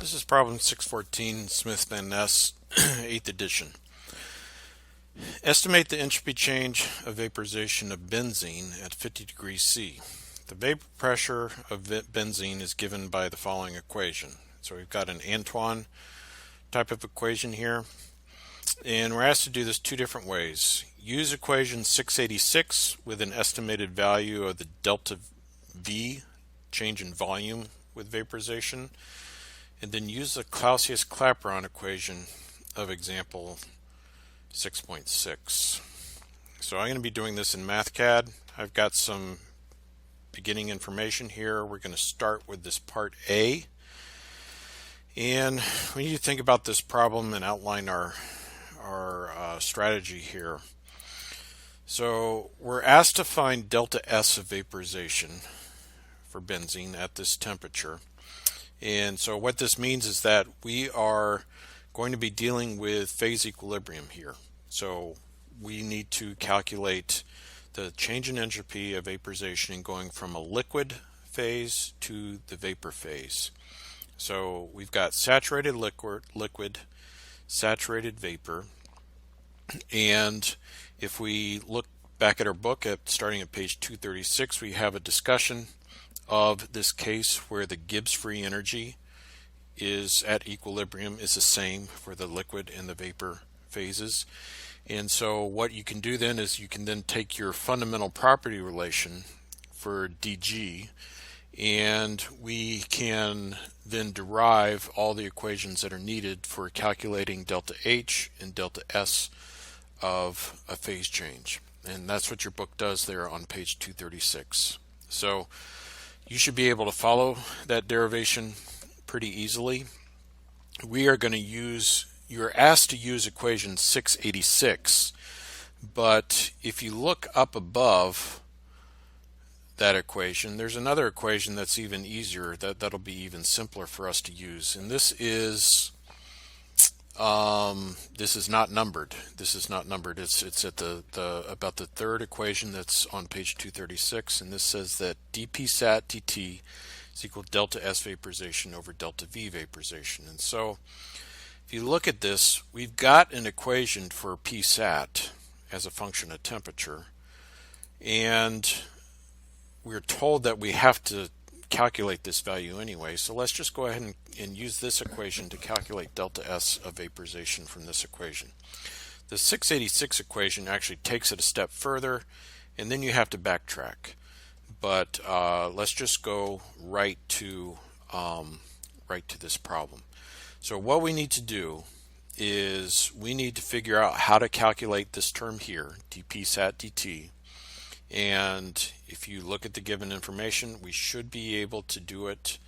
This is problem 614, Smith Van Ness, 8th edition. Estimate the entropy change of vaporization of benzene at 50 degrees C. The vapor pressure of benzene is given by the following equation. So we've got an Antoine type of equation here, and we're asked to do this two different ways. Use equation 686 with an estimated value of the delta V, change in volume with vaporization, and then use the Clausius-Clapeyron equation of example 6.6. So I'm going to be doing this in MathCAD. I've got some beginning information here. We're going to start with this part A, and we need to think about this problem and outline our strategy here. So we're asked to find delta S of vaporization for benzene at this temperature. And so what this means is that we are going to be dealing with phase equilibrium here. So we need to calculate the change in entropy of vaporization going from a liquid phase to the vapor phase. So we've got saturated liquid, saturated vapor, and if we look back at our book starting at page 236, we have a discussion of this case where the Gibbs free energy is at equilibrium is the same for the liquid and the vapor phases. And so what you can do then is you can then take your fundamental property relation for dg, and we can then derive all the equations that are needed for calculating delta H and delta S of a phase change. And that's what your book does there on page 236. So you should be able to follow that derivation pretty easily. We are going to use, you're asked to use equation 686, but if you look up above that equation, there's another equation that's even easier, that'll be even simpler for us to use. And this is not numbered. This is not numbered. It's at about the third equation that's on page 236, and this says that dp sat dt is equal to delta S vaporization over delta V vaporization. And so if you look at this, we've got an equation for p sat as a function of temperature, and we're told that we have to calculate this value anyway, so let's just go ahead and use this equation to calculate delta S of vaporization from this equation. The 686 equation actually takes it a step further, and then you have to backtrack. But let's just go right to this problem. So what we need to do is we need to figure out how to calculate this term here, dp sat dt. And if you look at the given information, we should be able to do it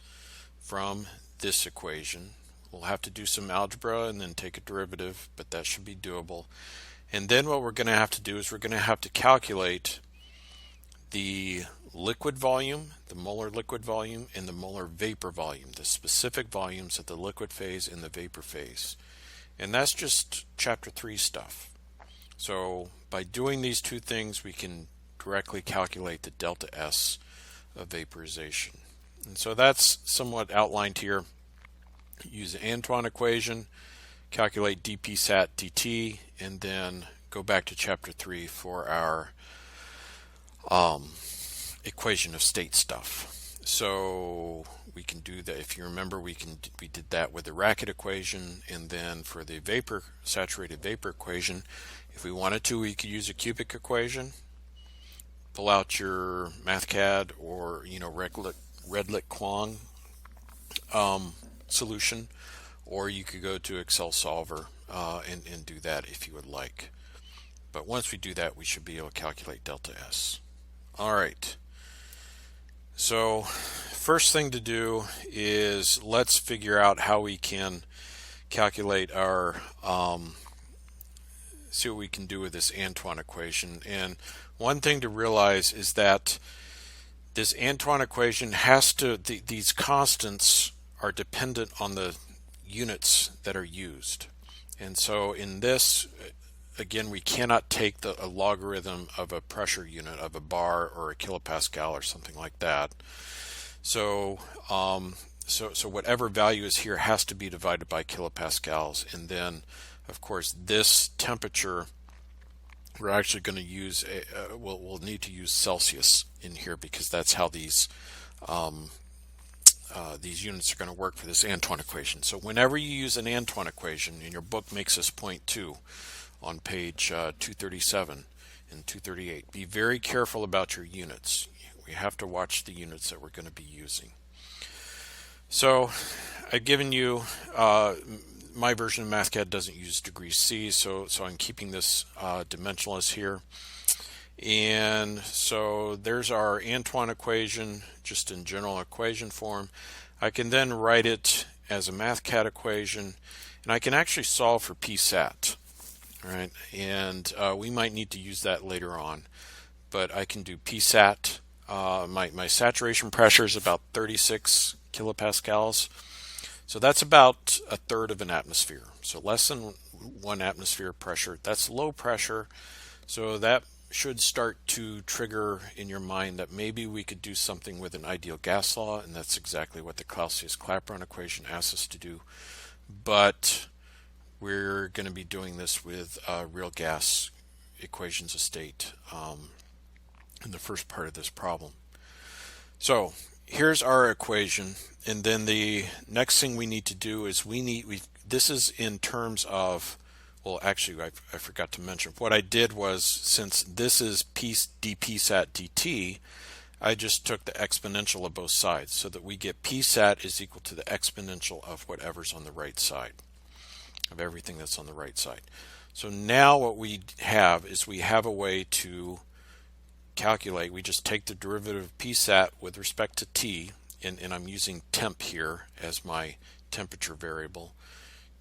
from this equation. We'll have to do some algebra and then take a derivative, but that should be doable. And then what we're going to have to do is we're going to have to calculate the liquid volume, the molar liquid volume, and the molar vapor volume, the specific volumes of the liquid phase and the vapor phase. And that's just chapter 3 stuff. So by doing these two things, we can directly calculate the delta S of vaporization. And so that's somewhat outlined here. Use the Antoine equation, calculate dp sat dt, and then go back to chapter 3 for our equation of state stuff. So we can do that. If you remember, we did that with the Racket equation, and then for the saturated vapor equation, if we wanted to, we could use a cubic equation. Pull out your MathCAD or Redlit Kwong solution, or you could go to Excel Solver and do that if you would like. But once we do that, we should be able to calculate delta S. All right. So first thing to do is let's figure out how we can calculate our see what we can do with this Antoine equation. And one thing to realize is that this Antoine equation has to, these constants are dependent on the units that are used. And so in this, again, we cannot take a logarithm of a pressure unit of a bar or a kilopascal or something like that. So so whatever value is here has to be divided by kilopascals, and then of course this temperature we're actually going to use we'll need to use Celsius in here because that's how these units are going to work for this Antoine equation. So whenever you use an Antoine equation, and your book makes this point too on page 237 and 238, be very careful about your units. We have to watch the units that we're going to be using. So I've given you my version of MathCAD doesn't use degrees C, so I'm keeping this dimensionless here. And so there's our Antoine equation, just in general equation form. I can then write it as a MathCAD equation, and I can actually solve for PSAT. All right, and we might need to use that later on, but I can do PSAT. My saturation pressure is about 36 kilopascals. So that's about a third of an atmosphere. So less than 1 atmosphere pressure. That's low pressure. So that should start to trigger in your mind that maybe we could do something with an ideal gas law, and that's exactly what the Clausius-Clapeyron equation asks us to do. But we're going to be doing this with real gas equations of state in the first part of this problem. So here's our equation, and then the next thing we need to do is this is in terms of, well, actually I forgot to mention, what I did was, since this is dPsat dt, I just took the exponential of both sides so that we get PSAT is equal to the exponential of whatever's on the right side, of everything that's on the right side. So now what we have is we have a way to calculate. We just take the derivative of PSAT with respect to T, and I'm using temp here as my temperature variable.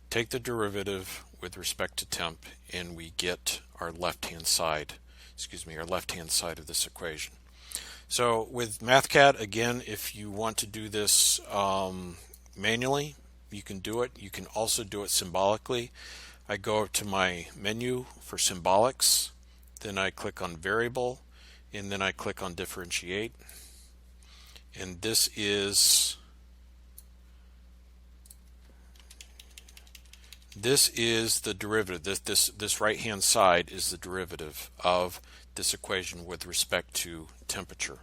Take the derivative with respect to temp, and we get our left-hand side, our left-hand side of this equation. So with MathCAD, again, if you want to do this manually, you can do it. You can also do it symbolically. I go to my menu for symbolics, then I click on variable, and then I click on differentiate, and this is the derivative. This right hand side is the derivative of this equation with respect to temperature.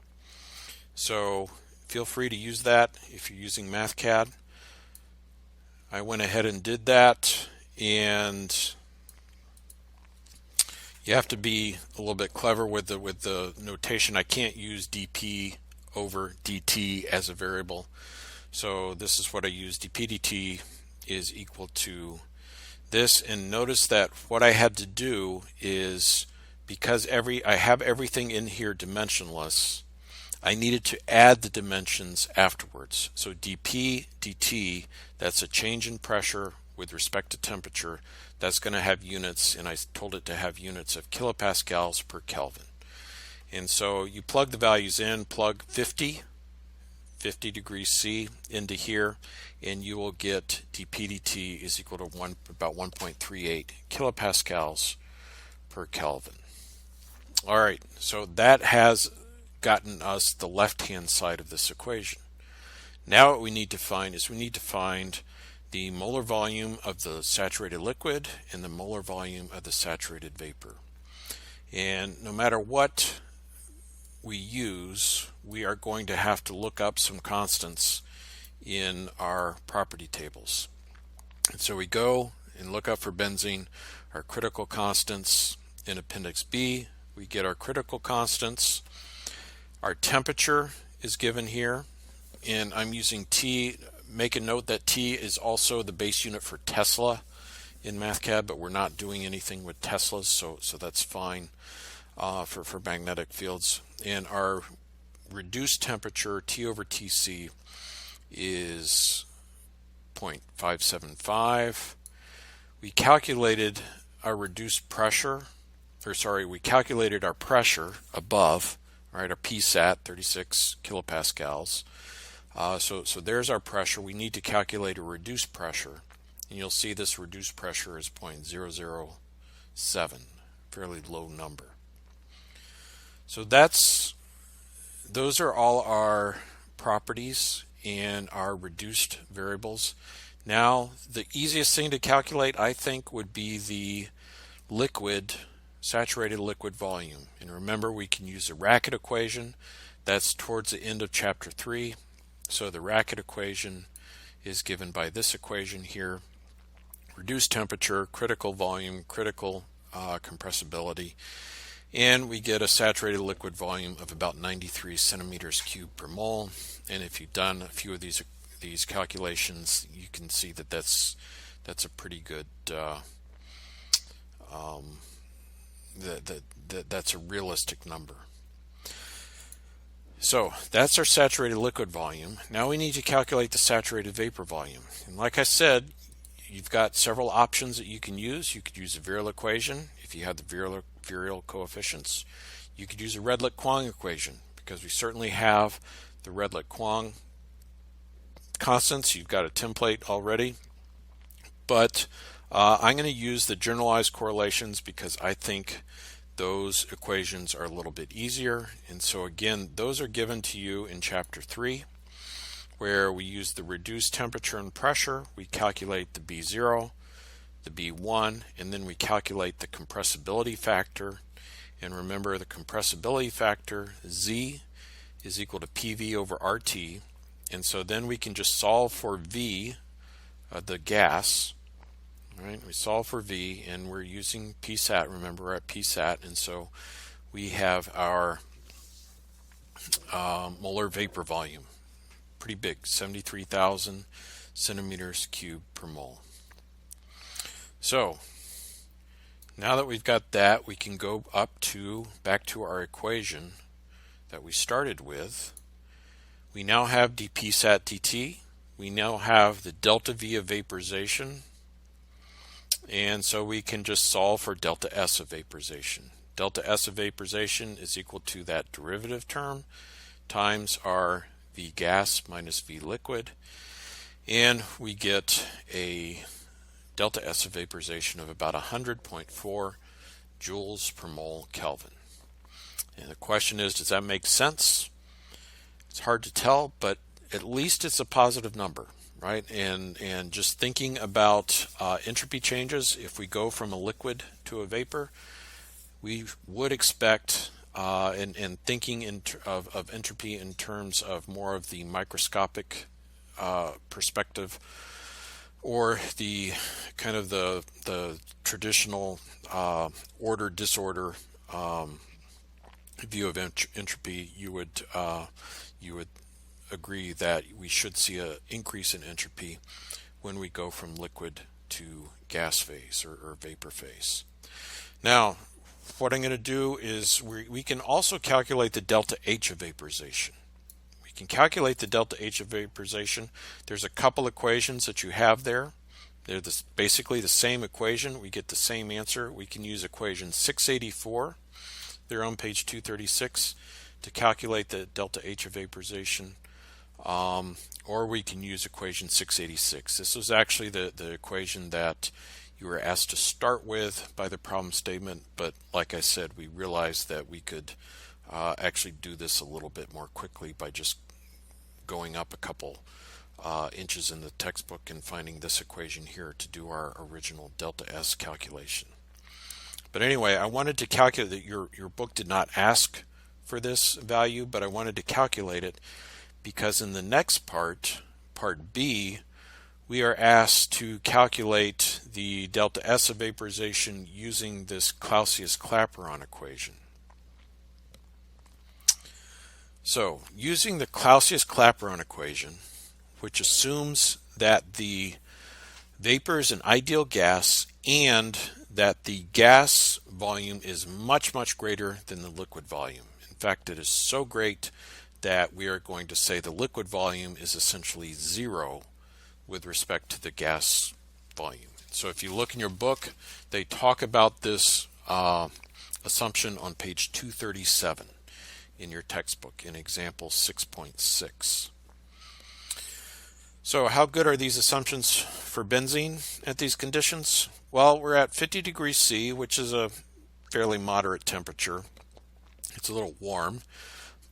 So feel free to use that if you're using MathCAD. I went ahead and did that, and you have to be a little bit clever with the notation. I can't use dP over dt as a variable. So this is what I use. dP dt is equal to this, and notice that what I had to do is, because I have everything in here dimensionless, I needed to add the dimensions afterwards. So dP dt, that's a change in pressure with respect to temperature. That's going to have units, and I told it to have units of kilopascals per Kelvin. And so you plug the values in, plug 50 degrees C into here, and you will get dP dt is equal to about 1.38 kilopascals per Kelvin. All right, so that has gotten us the left-hand side of this equation. Now what we need to find is the molar volume of the saturated liquid and the molar volume of the saturated vapor. And no matter what we use, we are going to have to look up some constants in our property tables. And so we go and look up for benzene our critical constants in Appendix B. We get our critical constants. Our temperature is given here, and I'm using T. Make a note that T is also the base unit for Tesla in MathCAD, but we're not doing anything with Teslas, so that's fine for magnetic fields. And our reduced temperature, T over Tc, is 0.575. We calculated our reduced pressure, we calculated our pressure above, right, our PSAT, 36 kilopascals. So there's our pressure. We need to calculate a reduced pressure, and you'll see this reduced pressure is 0.007, fairly low number. So those are all our properties, and our reduced variables. Now, the easiest thing to calculate, I think, would be the liquid, saturated liquid volume. And remember, we can use the Racket equation. That's towards the end of chapter 3. So the Racket equation is given by this equation here. Reduced temperature, critical volume, critical compressibility, and we get a saturated liquid volume of about 93 centimeters cubed per mole. And if you've done a few of these calculations, you can see that that's a pretty good that's a realistic number. So that's our saturated liquid volume. Now we need to calculate the saturated vapor volume. And like I said, you've got several options that you can use. You could use a Virial equation if you have the Virial coefficients. You could use a Redlich-Kwong equation because we certainly have the Redlich-Kwong constants. You've got a template already. But I'm going to use the generalized correlations because I think those equations are a little bit easier. And so again, those are given to you in chapter 3, where we use the reduced temperature and pressure. We calculate the B0, the B1, and then we calculate the compressibility factor. And remember, the compressibility factor, Z, is equal to PV over RT. And so then we can just solve for V, the gas. All right, we solve for V, and we're using PSAT. Remember, we're at PSAT, and so we have our molar vapor volume. Pretty big, 73,000 centimeters cubed per mole. So now that we've got that, we can go back to our equation that we started with. We now have dPsat dt. We now have the delta V of vaporization, and so we can just solve for delta S of vaporization. Delta S of vaporization is equal to that derivative term times our V gas minus V liquid, and we get a delta S of vaporization of about 100.4 joules per mole Kelvin. And the question is, does that make sense? It's hard to tell, but at least it's a positive number, right? And just thinking about entropy changes, if we go from a liquid to a vapor, we would expect and thinking of entropy in terms of more of the microscopic perspective, or the kind of the traditional order disorder view of entropy, you would agree that we should see an increase in entropy when we go from liquid to gas phase or vapor phase. Now, what I'm going to do is we can also calculate the delta H of vaporization. We can calculate the delta H of vaporization. There's a couple equations that you have there. They're basically the same equation. We get the same answer. We can use equation 684. They're on page 236 to calculate the delta H of vaporization. Or we can use equation 686. This was actually the equation that you were asked to start with by the problem statement, but like I said, we realized that we could actually do this a little bit more quickly by just going up a couple inches in the textbook and finding this equation here to do our original delta S calculation. But anyway, I wanted to calculate that your book did not ask for this value, but I wanted to calculate it because in the next part, part B, we are asked to calculate the delta S of vaporization using this Clausius-Clapeyron equation. So, using the Clausius-Clapeyron equation, which assumes that the vapor is an ideal gas and that the gas volume is much, much greater than the liquid volume. In fact, it is so great that we are going to say the liquid volume is essentially zero with respect to the gas volume. So if you look in your book, they talk about this assumption on page 237 in your textbook in example 6.6. So how good are these assumptions for benzene at these conditions? Well, we're at 50 degrees C, which is a fairly moderate temperature. It's a little warm,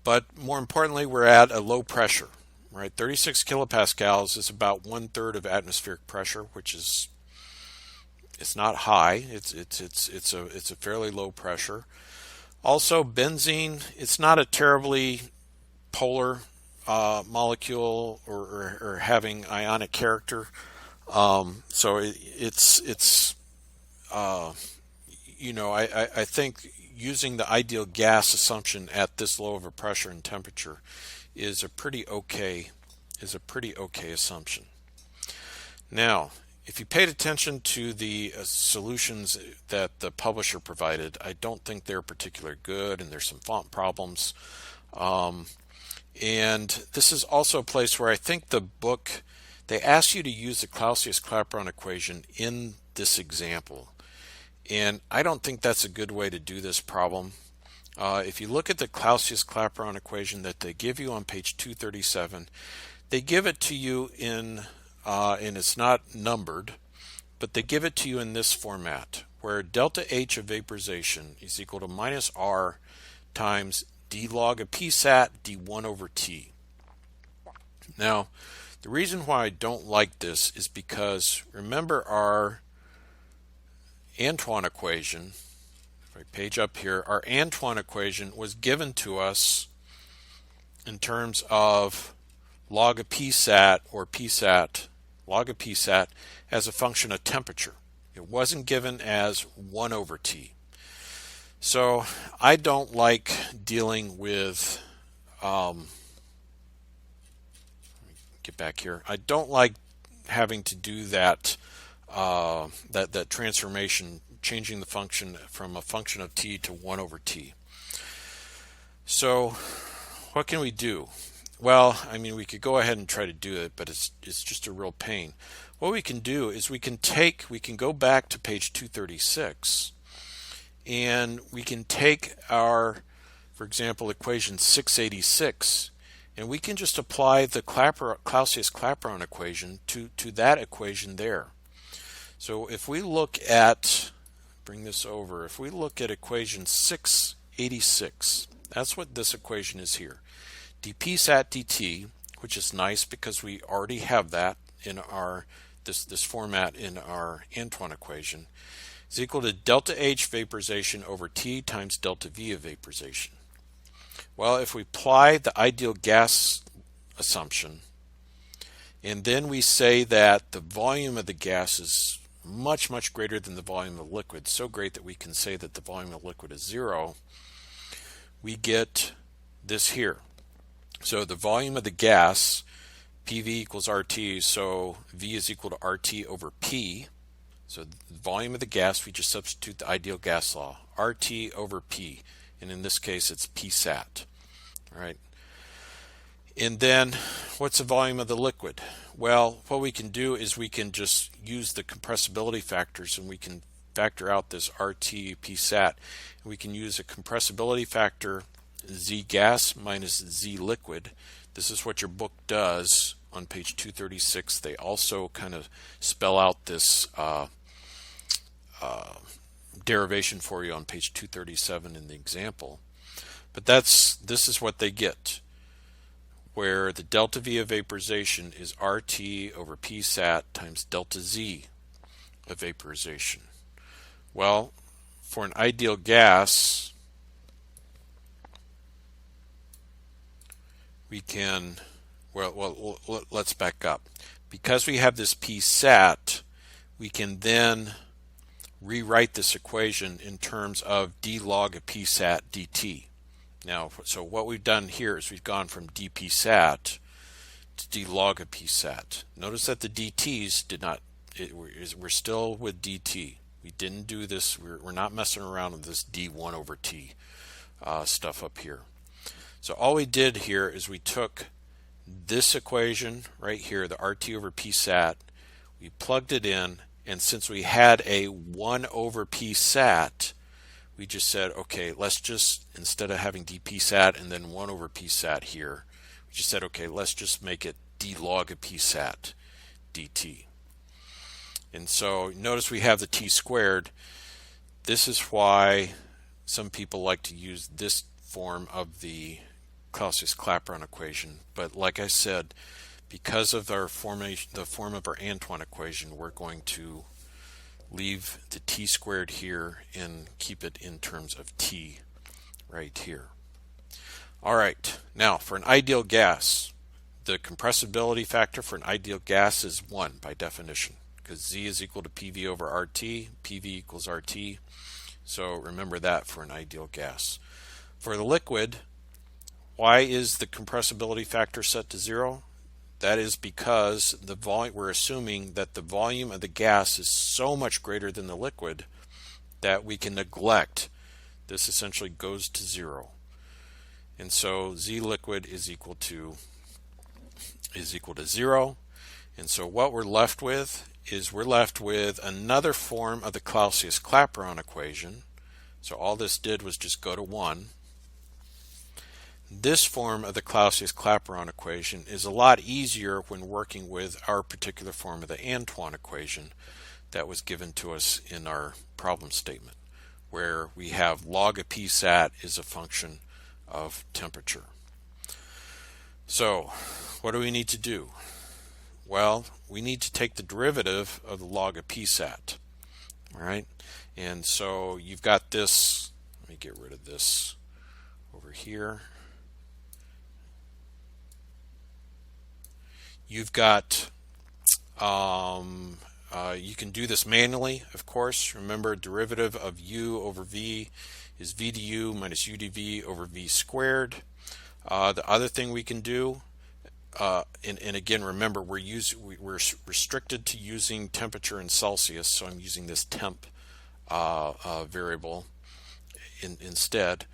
but more importantly, we're at a low pressure. right? 36 kilopascals is about 1/3 of atmospheric pressure, which is, it's not high. It's a fairly low pressure. Also, benzene, it's not a terribly polar molecule or having ionic character. So it's you know, I think using the ideal gas assumption at this low of a pressure and temperature is a pretty okay assumption. Now, if you paid attention to the solutions that the publisher provided, I don't think they're particularly good, and there's some font problems. And this is also a place where I think the book, they ask you to use the Clausius-Clapeyron equation in this example. And I don't think that's a good way to do this problem. If you look at the Clausius-Clapeyron equation that they give you on page 237, they give it to you in, and it's not numbered, but they give it to you in this format, where delta H of vaporization is equal to minus R times d log of p sat d1 over t. Now, the reason why I don't like this is because, remember our Antoine equation, if I page up here, our Antoine equation was given to us in terms of log of p sat or p sat, log of p sat as a function of temperature. It wasn't given as 1 over t. So I don't like dealing with, get back here, I don't like having to do that that transformation, changing the function from a function of t to 1 over t. So what can we do? Well, I mean, we could go ahead and try to do it, but it's just a real pain. What we can do is we can go back to page 236, and we can take our, for example, equation 686, and we can just apply the Clausius-Clapeyron equation to that equation there. So if we look at, bring this over, if we look at equation 686, that's what this equation is here. dp sat dt, which is nice because we already have that in our this format in our Antoine equation, is equal to delta H vaporization over T times delta V of vaporization. Well, if we apply the ideal gas assumption, and then we say that the volume of the gas is much, much greater than the volume of liquid, so great that we can say that the volume of liquid is 0, we get this here. So the volume of the gas, PV equals RT, so V is equal to RT over P. So the volume of the gas, we just substitute the ideal gas law, RT over P, and in this case it's P sat. All right. And then what's the volume of the liquid? Well, what we can do is we can just use the compressibility factors, and we can factor out this RT P sat. And we can use a compressibility factor Z gas minus Z liquid. This is what your book does on page 236. They also kind of spell out this derivation for you on page 237 in the example. But this is what they get, where the delta V of vaporization is RT over P sat times delta Z of vaporization. Well, for an ideal gas, we can, well, let's back up. Because we have this P sat, we can then rewrite this equation in terms of d log of P sat dt. Now, so what we've done here is we've gone from dp sat to d log of P sat. Notice that the dt's did not, we're still with dt. We didn't do this, we're not messing around with this d1 over t stuff up here. So all we did here is we took this equation right here, the RT over P sat, we plugged it in, and since we had a 1 over P sat, we just said, okay, let's just, instead of having dp sat and then 1 over P sat here, we just said, okay, let's just make it d log of P sat dt. And so notice we have the t squared. This is why some people like to use this form of the Clausius-Clapeyron equation, but like I said, because of our formation, the form of our Antoine equation, we're going to leave the t squared here and keep it in terms of t right here. All right, now for an ideal gas, the compressibility factor for an ideal gas is 1 by definition, because Z is equal to PV over RT, PV equals RT. So remember that for an ideal gas. For the liquid, why is the compressibility factor set to 0? That is because the volume, we're assuming that the volume of the gas is so much greater than the liquid that we can neglect. This essentially goes to 0. And so Z liquid is equal to 0. And so what we're left with is another form of the Clausius-Clapeyron equation. So all this did was just go to 1. This form of the Clausius-Clapeyron equation is a lot easier when working with our particular form of the Antoine equation that was given to us in our problem statement, where we have log of P sat is a function of temperature. So what do we need to do? Well, we need to take the derivative of the log of P sat. All right, and so you've got this. Let me get rid of this over here. You've got, you can do this manually, of course. Remember, derivative of u over v is v du minus u dv over v squared. The other thing we can do, and again, remember, we're restricted to using temperature in Celsius, so I'm using this temp variable instead.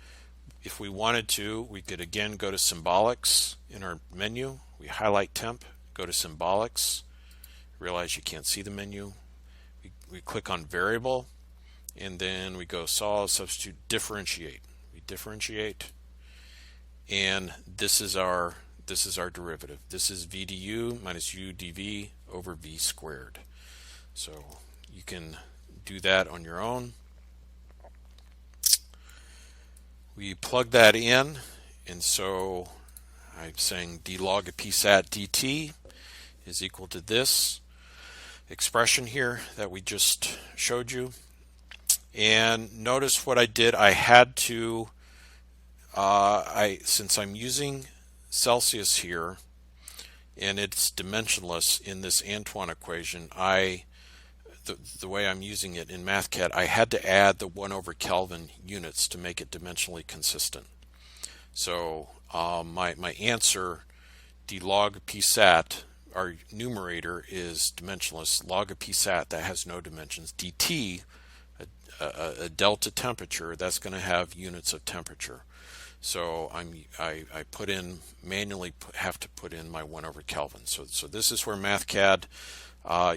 If we wanted to, we could again go to symbolics in our menu. We highlight temp, go to symbolics, realize you can't see the menu. We click on variable, and then we go solve, substitute, differentiate. We differentiate, and this is our derivative. This is v du minus u dv over v squared. So you can do that on your own. We plug that in, and so I'm saying d log of p sat dt is equal to this expression here that we just showed you. And notice what I did. I had to, since I'm using Celsius here and it's dimensionless in this Antoine equation, the way I'm using it in MathCAD, I had to add the 1 over Kelvin units to make it dimensionally consistent. So my answer, d log of p sat, our numerator is dimensionless. Log of p sat, that has no dimensions. dt, a delta temperature, that's going to have units of temperature. So I put in, manually have to put in my 1 over Kelvin. So this is where MathCAD,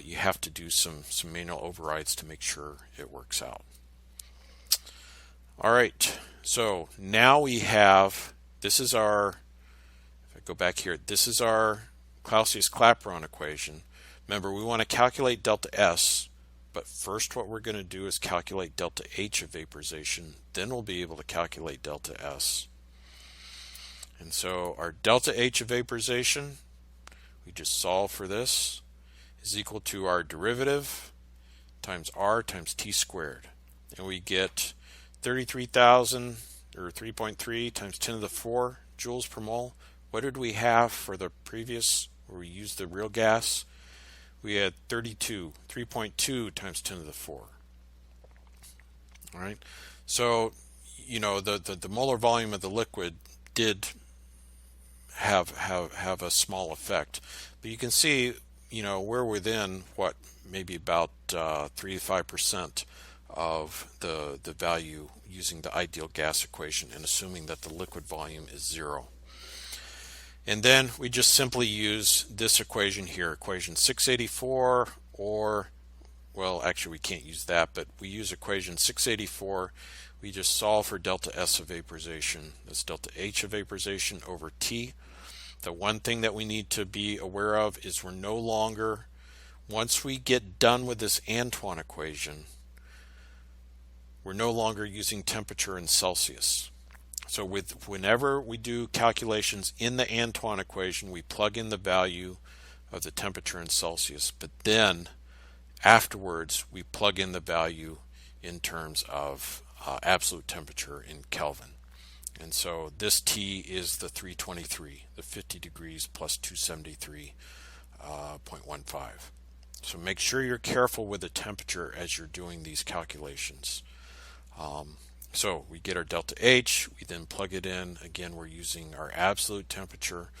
you have to do some manual overrides to make sure it works out. All right, so now we have, this is our, if I go back here, this is our Clausius-Clapeyron equation. Remember, we want to calculate delta S, but first what we're going to do is calculate delta H of vaporization, then we'll be able to calculate delta S. And so our delta H of vaporization, we just solve for this, is equal to our derivative times R times T squared. And we get 33,000, or 3.3 times 10 to the 4 joules per mole. What did we have for the previous, where we used the real gas? We had 3.2 times 10 to the 4. All right. So, you know, the molar volume of the liquid did have a small effect, but you can see, you know, we're within what, maybe about 3 to 5% of the value using the ideal gas equation and assuming that the liquid volume is 0. And then we just simply use this equation here, equation 684, or, well, actually we can't use that, but we use equation 684. We just solve for delta S of vaporization. That's delta H of vaporization over T. The one thing that we need to be aware of is we're no longer, once we get done with this Antoine equation, we're no longer using temperature in Celsius. So whenever we do calculations in the Antoine equation, we plug in the value of the temperature in Celsius, but then afterwards we plug in the value in terms of absolute temperature in Kelvin. And so this T is the 323, the 50 degrees plus 273.15. So make sure you're careful with the temperature as you're doing these calculations. So we get our delta H, we then plug it in. Again, we're using our absolute temperature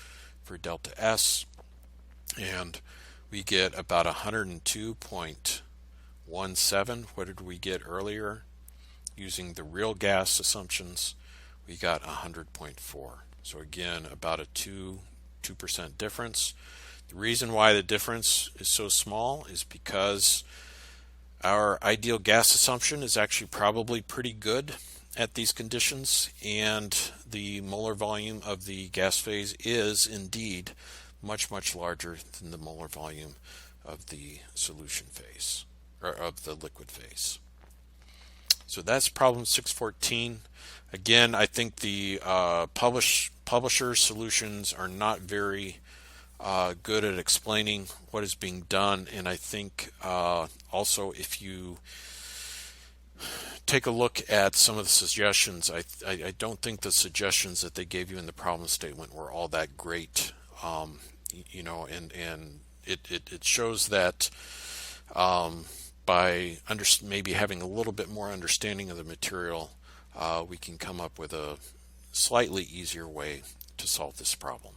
for delta S, and we get about 102.17. What did we get earlier? Using the real gas assumptions, we got 100.4. So again, about a 2% difference. The reason why the difference is so small is because our ideal gas assumption is actually probably pretty good at these conditions, and the molar volume of the gas phase is indeed much larger than the molar volume of the solution phase, or of the liquid phase. So that's problem 614. Again, I think the publisher solutions are not very good at explaining what is being done, and I think also if you take a look at some of the suggestions, I don't think the suggestions that they gave you in the problem statement were all that great, and it shows that by maybe having a little bit more understanding of the material, we can come up with a slightly easier way to solve this problem.